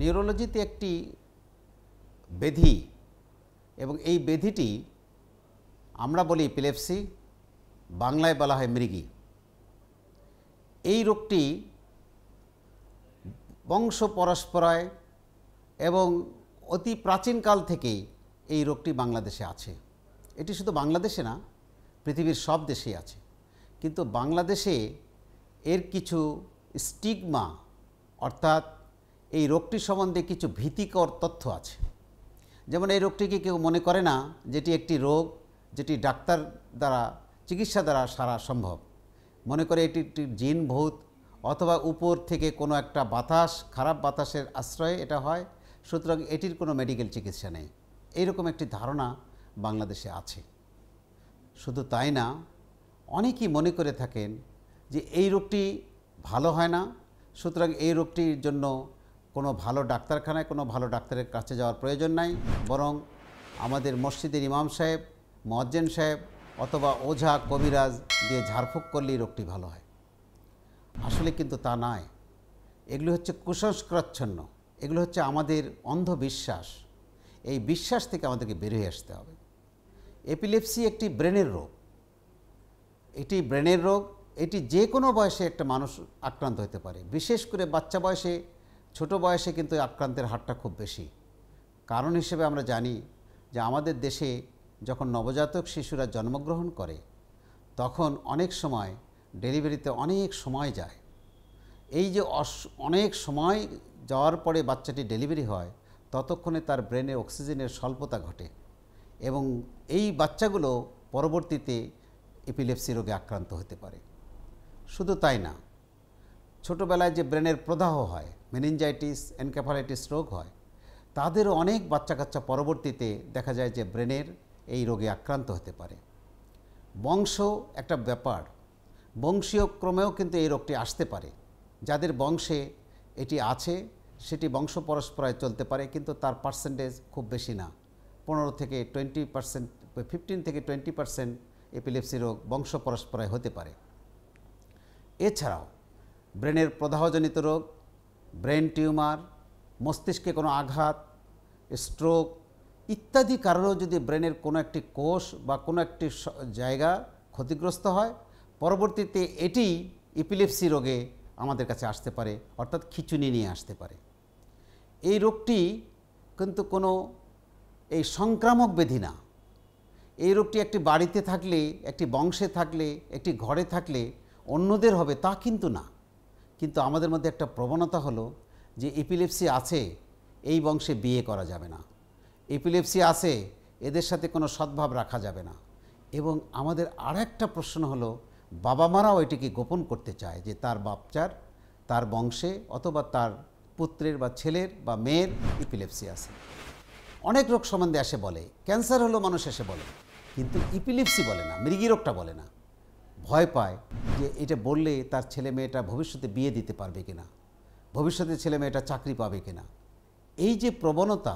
নিউরোলজিতে একটি ব্যাধি এবং এই ব্যাধিটি আমরা বলি এপিলেপসি, বাংলায় বলা হয় মৃগী। এই রোগটি বংশ পরম্পরায় এবং অতি প্রাচীনকাল থেকেই এই রোগটি বাংলাদেশে আছে। এটি শুধু বাংলাদেশে না, পৃথিবীর সব দেশেই আছে। কিন্তু বাংলাদেশে এর কিছু স্টিগমা অর্থাৎ এই রোগটি সম্বন্ধে কিছু ভীতিকর তথ্য আছে। যেমন এই রোগটিকে কেউ মনে করে না যেটি একটি রোগ যেটি ডাক্তার দ্বারা চিকিৎসা দ্বারা সারা সম্ভব। মনে করে এটি একটি জিন ভূত অথবা উপর থেকে কোনো একটা বাতাস, খারাপ বাতাসের আশ্রয়ে এটা হয়, সুতরাং এটির কোনো মেডিকেল চিকিৎসা নেই। এইরকম একটি ধারণা বাংলাদেশে আছে। শুধু তাই না, অনেকেই মনে করে থাকেন যে এই রোগটি ভালো হয় না, সুতরাং এই রোগটির জন্য কোনো ভালো ডাক্তারখানায় কোনো ভালো ডাক্তারের কাছে যাওয়ার প্রয়োজন নাই, বরং আমাদের মসজিদের ইমাম সাহেব, মুয়াজ্জিন সাহেব অথবা ওঝা কবিরাজ দিয়ে ঝাড়ফুঁক করলেই রোগটি ভালো হয়। আসলে কিন্তু তা নয়। এগুলো হচ্ছে কুসংস্কারাচ্ছন্ন, এগুলো হচ্ছে আমাদের অন্ধবিশ্বাস। এই বিশ্বাস থেকে আমাদেরকে বের হয়ে আসতে হবে। এপিলেপসি একটি ব্রেনের রোগ। এটি ব্রেনের রোগ। এটি যে কোনো বয়সে একটা মানুষ আক্রান্ত হতে পারে। বিশেষ করে বাচ্চা বয়সে, ছোট বয়সে কিন্তু আক্রান্তের হারটা খুব বেশি। কারণ হিসেবে আমরা জানি যে আমাদের দেশে যখন নবজাতক শিশুরা জন্মগ্রহণ করে তখন অনেক সময় ডেলিভারিতে অনেক সময় যায়। এই যে অনেক সময় যাওয়ার পরে বাচ্চাটি ডেলিভারি হয়, ততক্ষণে তার ব্রেনে অক্সিজেনের স্বল্পতা ঘটে এবং এই বাচ্চাগুলো পরবর্তীতে এপিলেপসি রোগে আক্রান্ত হতে পারে। শুধু তাই না, ছোটোবেলায় যে ব্রেনের প্রদাহ হয়, মেনিনজাইটিস, এনকেফালাইটিস রোগ হয়, তাদেরও অনেক বাচ্চা কাচ্চা পরবর্তীতে দেখা যায় যে ব্রেনের এই রোগে আক্রান্ত হতে পারে। বংশ একটা ব্যাপার, বংশীয় ক্রমেও কিন্তু এই রোগটি আসতে পারে। যাদের বংশে এটি আছে সেটি বংশ পরম্পরায় চলতে পারে, কিন্তু তার পার্সেন্টেজ খুব বেশি না। 15 থেকে 20%, 15 থেকে 20% এপিলেপসি রোগ বংশ পরম্পরায় হতে পারে। এছাড়াও ব্রেনের প্রদাহজনিত রোগ, ব্রেন টিউমার, মস্তিষ্কে কোনো আঘাত, স্ট্রোক ইত্যাদি কারণেও যদি ব্রেনের কোনো একটি কোষ বা কোনো একটি জায়গা ক্ষতিগ্রস্ত হয়, পরবর্তীতে এটি এপিলেপসি রোগে আমাদের কাছে আসতে পারে, অর্থাৎ খিঁচুনি নিয়ে আসতে পারে। এই রোগটি কিন্তু কোনো এই সংক্রামক ব্যাধি না। এই রোগটি একটি বাড়িতে থাকলে, একটি বংশে থাকলে, একটি ঘরে থাকলে অন্যদের হবে তা কিন্তু না। কিন্তু আমাদের মধ্যে একটা প্রবণতা হলো যে এপিলেপসি আছে, এই বংশে বিয়ে করা যাবে না, এপিলেপসি আছে, এদের সাথে কোনো সদ্ভাব রাখা যাবে না। এবং আমাদের আরেকটা প্রশ্ন হলো, বাবা মারাও এটিকে গোপন করতে চায় যে তার বাচ্চার, তার বংশে অথবা তার পুত্রের বা ছেলের বা মেয়ের এপিলেপসি আছে। অনেক রোগ সম্বন্ধে এসে বলে, ক্যান্সার হলো মানুষ এসে বলে, কিন্তু এপিলেপসি বলে না, মৃগী রোগটা বলে না। ভয় পায় যে এটা বললে তার ছেলে মেয়েটা ভবিষ্যতে বিয়ে দিতে পারবে কিনা, ভবিষ্যতে ছেলে মেয়েটা চাকরি পাবে কিনা। এই যে প্রবণতা,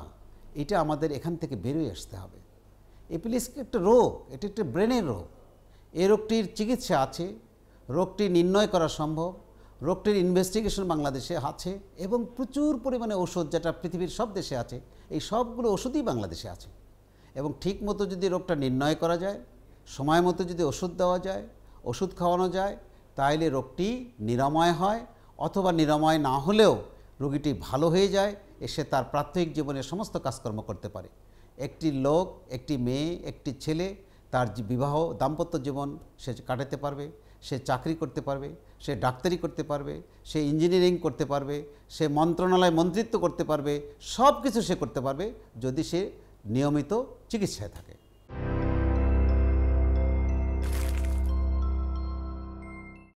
এটা আমাদের এখান থেকে বেরোয় আসতে হবে। এপিলেপসি একটা রোগ, এটি একটা ব্রেনের রোগ। এই রোগটির চিকিৎসা আছে, রোগটি নির্ণয় করা সম্ভব, রোগটির ইনভেস্টিগেশন বাংলাদেশে আছে এবং প্রচুর পরিমাণে ওষুধ, যেটা পৃথিবীর সব দেশে আছে, এই সবগুলো ওষুধই বাংলাদেশে আছে। এবং ঠিক মতো যদি রোগটা নির্ণয় করা যায়, সময় মতো যদি ওষুধ দেওয়া যায়, ওষুধ খাওয়ানো যায়, তাহলে রোগটি নিরাময় হয়, অথবা নিরাময় না হলেও রোগীটি ভালো হয়ে যায়, এসে তার প্রাত্যহিক জীবনে সমস্ত কাজকর্ম করতে পারে। একটি লোক, একটি মেয়ে, একটি ছেলে তার বিবাহ দাম্পত্য জীবন সে কাটাতে পারবে, সে চাকরি করতে পারবে, সে ডাক্তারি করতে পারবে, সে ইঞ্জিনিয়ারিং করতে পারবে, সে মন্ত্রণালয় মন্ত্রিত্ব করতে পারবে, সব কিছু সে করতে পারবে যদি সে নিয়মিত চিকিৎসায় থাকে।